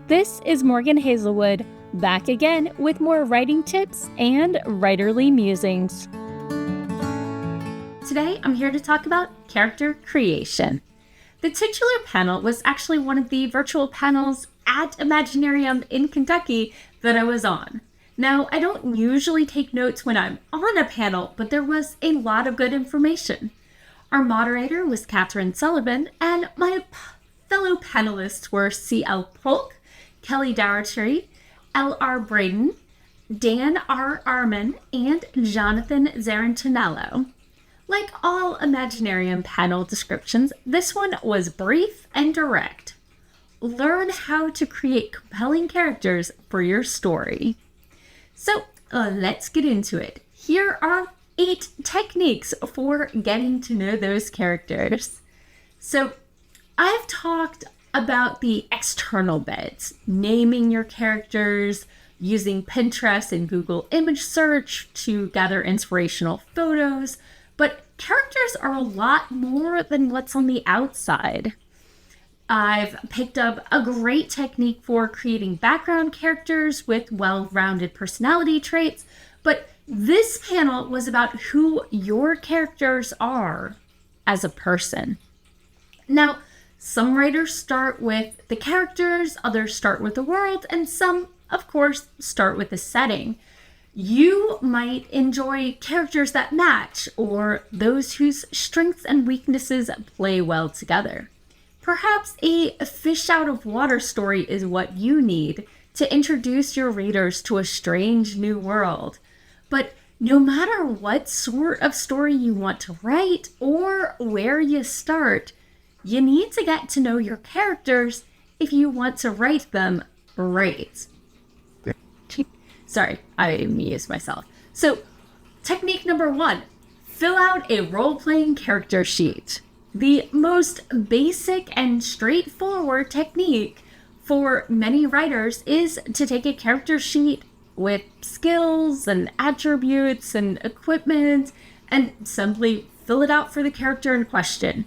This is Morgan Hazelwood, back again with more writing tips and writerly musings. Today, I'm here to talk about character creation. The titular panel was actually one of the virtual panels at Imaginarium in Kentucky that I was on. Now, I don't usually take notes when I'm on a panel, but there was a lot of good information. Our moderator was Catherine Sullivan, and my fellow panelists were C.L. Polk, Kelly Dougherty, L.R. Braden, Dan R. Arman, and Jonathan Zarantinello. Like all Imaginarium panel descriptions, this one was brief and direct. Learn how to create compelling characters for your story. So let's get into it. Here are 8 techniques for getting to know those characters. So I've talked about the external bits, naming your characters, using Pinterest and Google image search to gather inspirational photos, but characters are a lot more than what's on the outside. I've picked up a great technique for creating background characters with well-rounded personality traits, but this panel was about who your characters are as a person. Now, some writers start with the characters, others start with the world, and some, of course, start with the setting. You might enjoy characters that match, or those whose strengths and weaknesses play well together. Perhaps a fish out of water story is what you need to introduce your readers to a strange new world. But no matter what sort of story you want to write or where you start, you need to get to know your characters if you want to write them right. Sorry, I amused myself. So, technique number 1, fill out a role-playing character sheet. The most basic and straightforward technique for many writers is to take a character sheet with skills and attributes and equipment and simply fill it out for the character in question.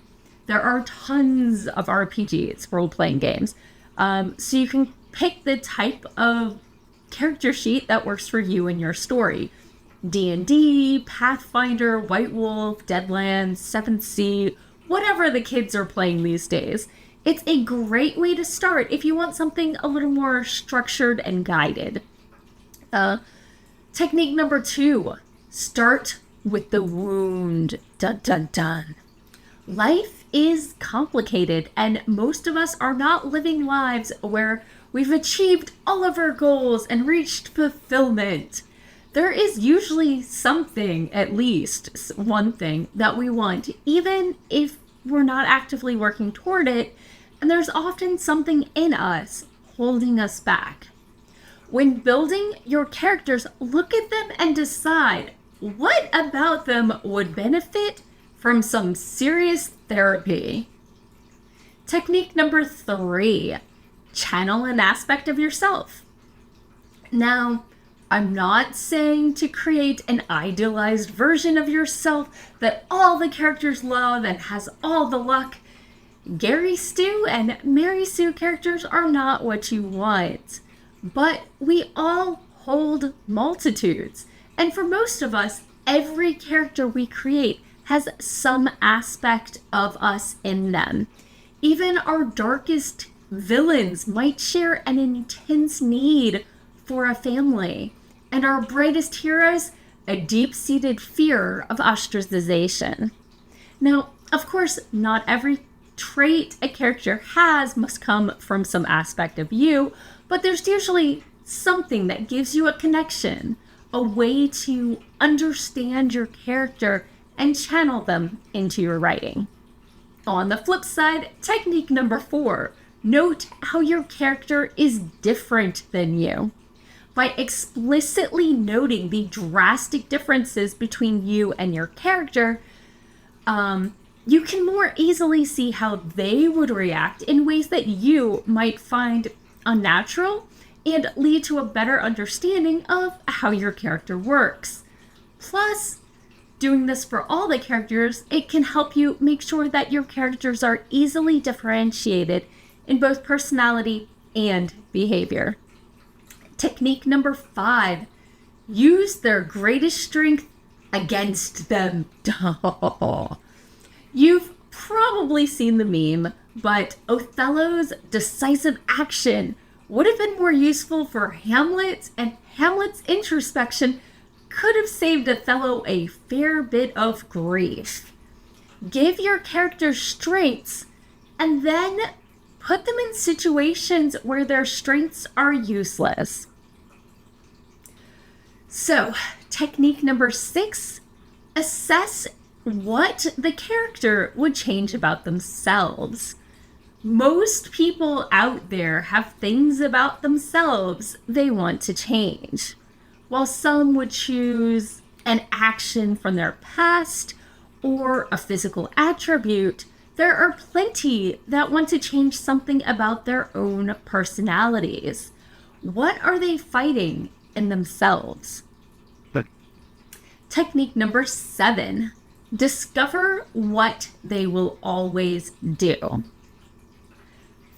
There are tons of RPGs, role-playing games, so you can pick the type of character sheet that works for you and your story. D&D, Pathfinder, White Wolf, Deadlands, 7th Sea, whatever the kids are playing these days. It's a great way to start if you want something a little more structured and guided. Technique number 2, start with the wound. Dun dun dun. Life is complicated, and most of us are not living lives where we've achieved all of our goals and reached fulfillment. There is usually something, at least one thing, that we want, even if we're not actively working toward it, and there's often something in us holding us back. When building your characters, look at them and decide what about them would benefit from some serious therapy. Technique number 3, channel an aspect of yourself. Now, I'm not saying to create an idealized version of yourself that all the characters love and has all the luck. Gary Stu and Mary Sue characters are not what you want, but we all hold multitudes, and for most of us, every character we create has some aspect of us in them. Even our darkest villains might share an intense need for a family, and our brightest heroes, a deep-seated fear of ostracization. Now, of course, not every trait a character has must come from some aspect of you, but there's usually something that gives you a connection, a way to understand your character and channel them into your writing. On the flip side, technique number 4, note how your character is different than you. By explicitly noting the drastic differences between you and your character, you can more easily see how they would react in ways that you might find unnatural and lead to a better understanding of how your character works. Plus, doing this for all the characters, it can help you make sure that your characters are easily differentiated in both personality and behavior. Technique number 5, use their greatest strength against them. You've probably seen the meme, but Othello's decisive action would have been more useful for Hamlet, and Hamlet's introspection could have saved Othello a fair bit of grief. Give your characters strengths and then put them in situations where their strengths are useless. So, technique number 6, assess what the character would change about themselves. Most people out there have things about themselves they want to change. While some would choose an action from their past or a physical attribute, there are plenty that want to change something about their own personalities. What are they fighting in themselves? Technique number 7, discover what they will always do.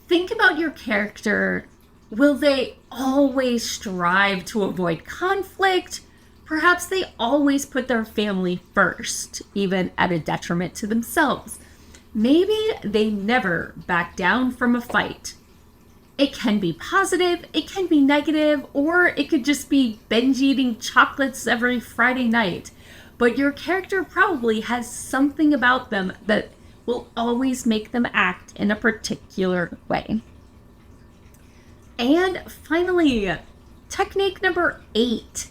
Think about your character. Will they always strive to avoid conflict? Perhaps they always put their family first, even at a detriment to themselves. Maybe they never back down from a fight. It can be positive, it can be negative, or it could just be binge eating chocolates every Friday night. But your character probably has something about them that will always make them act in a particular way. And finally, technique number 8,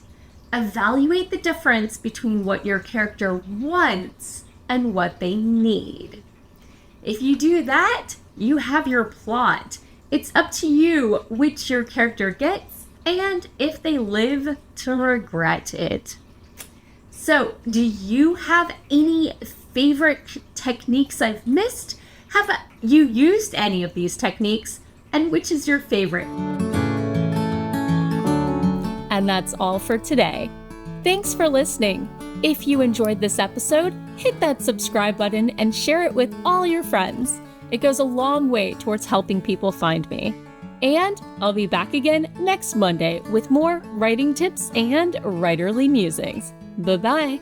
evaluate the difference between what your character wants and what they need. If you do that, you have your plot. It's up to you which your character gets and if they live to regret it. So, do you have any favorite techniques I've missed? Have you used any of these techniques? And which is your favorite? And that's all for today. Thanks for listening. If you enjoyed this episode, hit that subscribe button and share it with all your friends. It goes a long way towards helping people find me. And I'll be back again next Monday with more writing tips and writerly musings. Bye-bye.